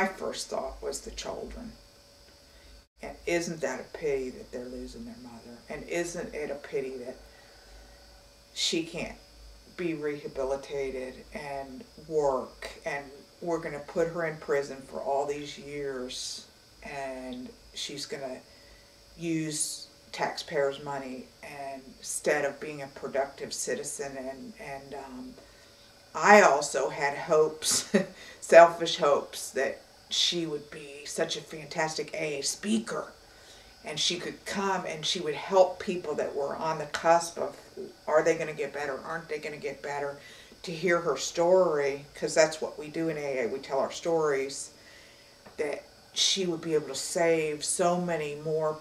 My first thought was the children. And isn't that a pity that they're losing their mother? And isn't it a pity that she can't be rehabilitated and work, and we're going to put her in prison for all these years, and she's going to use taxpayers' money and instead of being a productive citizen. And I also had hopes, selfish hopes, that she would be such a fantastic AA speaker, and she could come and she would help people that were on the cusp of, are they going to get better, aren't they going to get better, to hear her story, because that's what we do in AA, we tell our stories, that she would be able to save so many more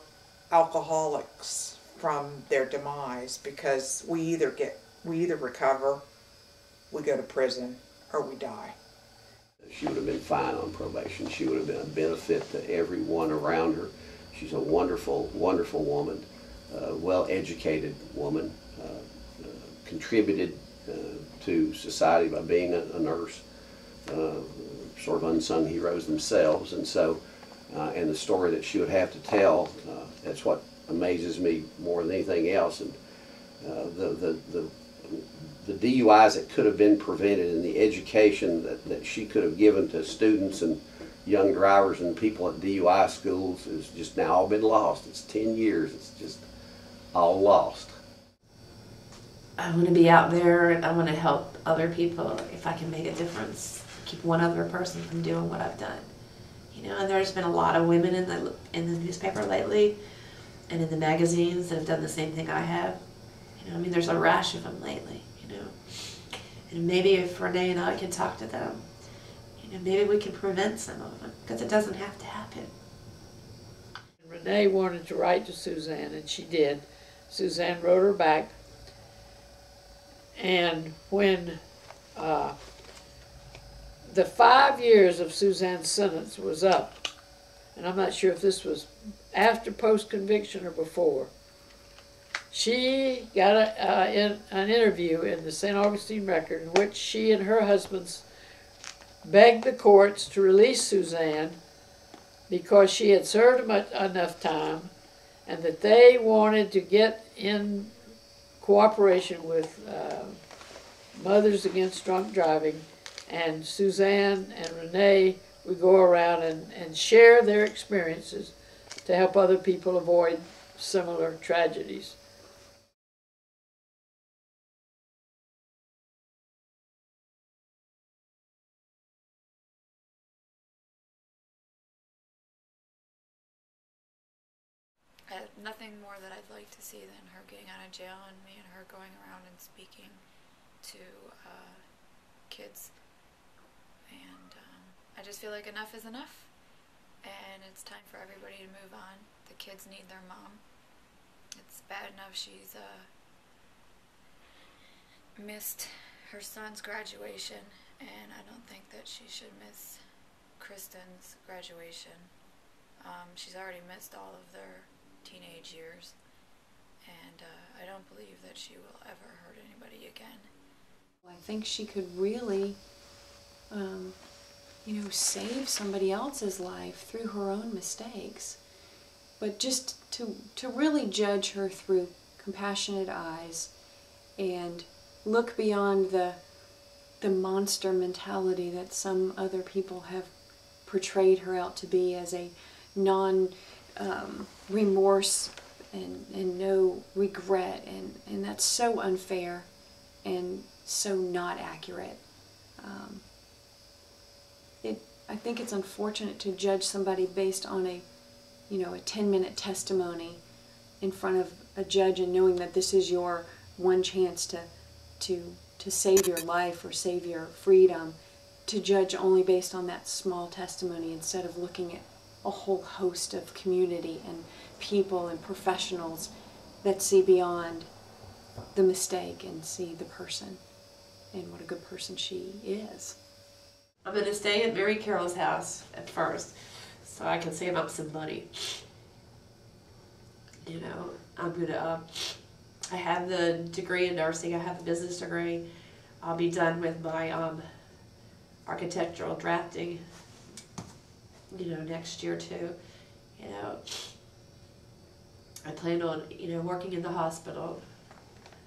alcoholics from their demise, because we either recover, we go to prison, or we die. She would have been fine on probation. She would have been a benefit to everyone around her. She's a wonderful, wonderful woman, well-educated woman, contributed to society by being a nurse, sort of unsung heroes themselves. And so, and the story that she would have to tell, that's what amazes me more than anything else. And the DUIs that could have been prevented, and the education that she could have given to students and young drivers and people at DUI schools has just now all been lost. It's 10 years, it's just all lost. I want to be out there, and I want to help other people if I can make a difference, keep one other person from doing what I've done. You know, and there's been a lot of women in the newspaper lately and in the magazines that have done the same thing I have. You know, I mean, there's a rash of them lately, you know. And maybe if Renee and I can talk to them, you know, maybe we can prevent some of them, because it doesn't have to happen. Renee wanted to write to Suzanne, and she did. Suzanne wrote her back. And when the 5 years of Suzanne's sentence was up, and I'm not sure if this was after post-conviction or before, she got an interview in the St. Augustine Record in which she and her husband begged the courts to release Suzanne because she had served enough time, and that they wanted to get in cooperation with Mothers Against Drunk Driving, and Suzanne and Renee would go around and share their experiences to help other people avoid similar tragedies. Nothing more that I'd like to see than her getting out of jail and me and her going around and speaking to kids. And I just feel like enough is enough, and it's time for everybody to move on. The kids need their mom. It's bad enough she's missed her son's graduation, and I don't think that she should miss Kristen's graduation. She's already missed all of their teenage years, and I don't believe that she will ever hurt anybody again. I think she could really, you know, save somebody else's life through her own mistakes. But just to really judge her through compassionate eyes and look beyond the monster mentality that some other people have portrayed her out to be, as a remorse and no regret, and that's so unfair and so not accurate. I think it's unfortunate to judge somebody based on a 10-minute testimony in front of a judge, and knowing that this is your one chance to save your life or save your freedom, to judge only based on that small testimony instead of looking at a whole host of community and people and professionals that see beyond the mistake and see the person and what a good person she is. I'm going to stay at Mary Carol's house at first so I can save up some money. You know, I'm going to, I have the degree in nursing, I have the business degree. I'll be done with my architectural drafting next year too. I planned on, working in the hospital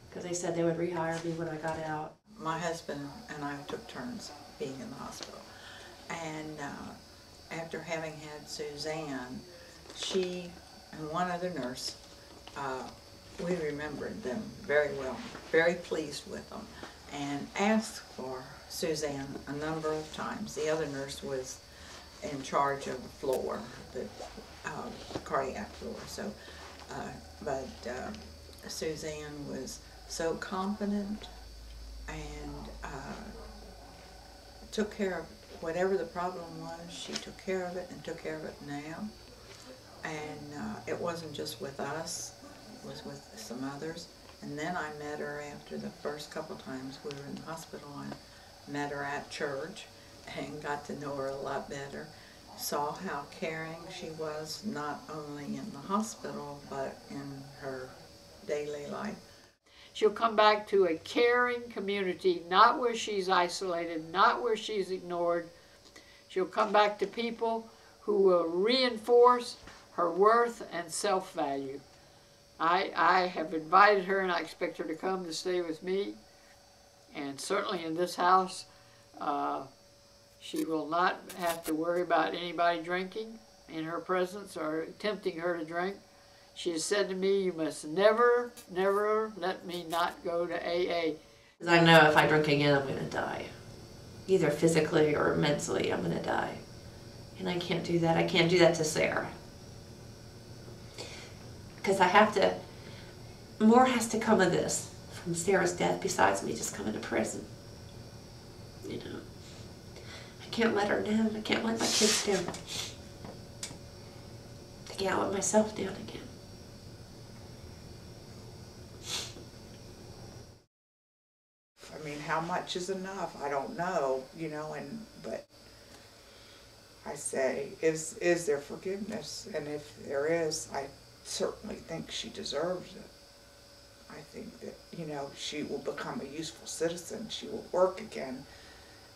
because they said they would rehire me when I got out. My husband and I took turns being in the hospital. And after having had Suzanne, she and one other nurse, we remembered them very well, very pleased with them, and asked for Suzanne a number of times. The other nurse was in charge of the floor, the cardiac floor. So, but Suzanne was so competent and took care of whatever the problem was. She took care of it and took care of it now. And it wasn't just with us, it was with some others. And then I met her after the first couple times we were in the hospital. I met her at church and got to know her a lot better. Saw how caring she was, not only in the hospital, but in her daily life. She'll come back to a caring community, not where she's isolated, not where she's ignored. She'll come back to people who will reinforce her worth and self-value. I have invited her, and I expect her to come to stay with me. And certainly in this house, she will not have to worry about anybody drinking in her presence or tempting her to drink. She has said to me, you must never, never let me not go to AA. Because I know if I drink again, I'm going to die. Either physically or mentally, I'm going to die. And I can't do that. I can't do that to Sarah. Because I have to, more has to come of this from Sarah's death besides me just coming to prison. I can't let her down. I can't let my kids down. I can't let myself down again. I mean, how much is enough? I don't know, but I say, is there forgiveness? And if there is, I certainly think she deserves it. I think that, she will become a useful citizen. She will work again.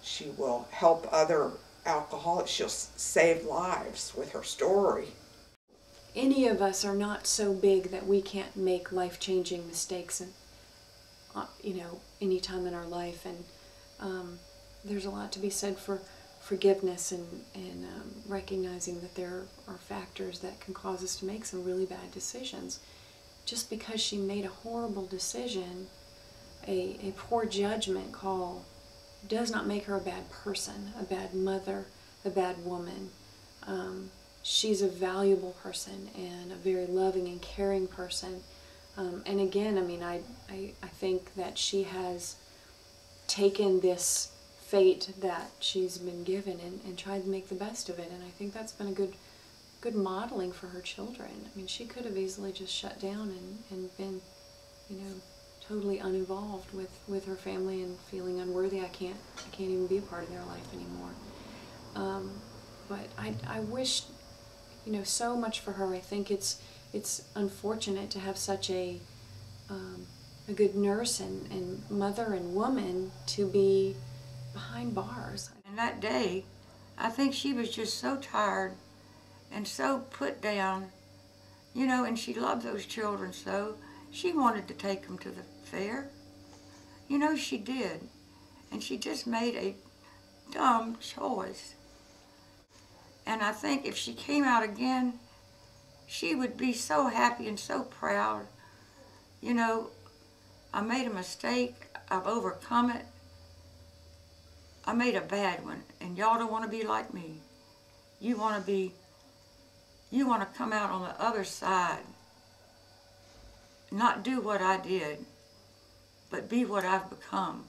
She will help other alcoholics. She'll save lives with her story. Any of us are not so big that we can't make life-changing mistakes and any time in our life, and there's a lot to be said for forgiveness and recognizing that there are factors that can cause us to make some really bad decisions. Just because she made a horrible decision, a poor judgment call, does not make her a bad person, a bad mother, a bad woman. She's a valuable person and a very loving and caring person. And again, I think that she has taken this fate that she's been given and tried to make the best of it. And I think that's been a good modeling for her children. She could have easily just shut down and been, totally uninvolved with her family and feeling unworthy. I can't even be a part of their life anymore. But I wish, so much for her. I think it's unfortunate to have such a good nurse and mother and woman to be behind bars. And that day, I think she was just so tired and so put down, and she loved those children so. She wanted to take them to the fair. She did. And she just made a dumb choice. And I think if she came out again, she would be so happy and so proud. I made a mistake. I've overcome it. I made a bad one, and y'all don't want to be like me. You want to come out on the other side, not do what I did, but be what I've become.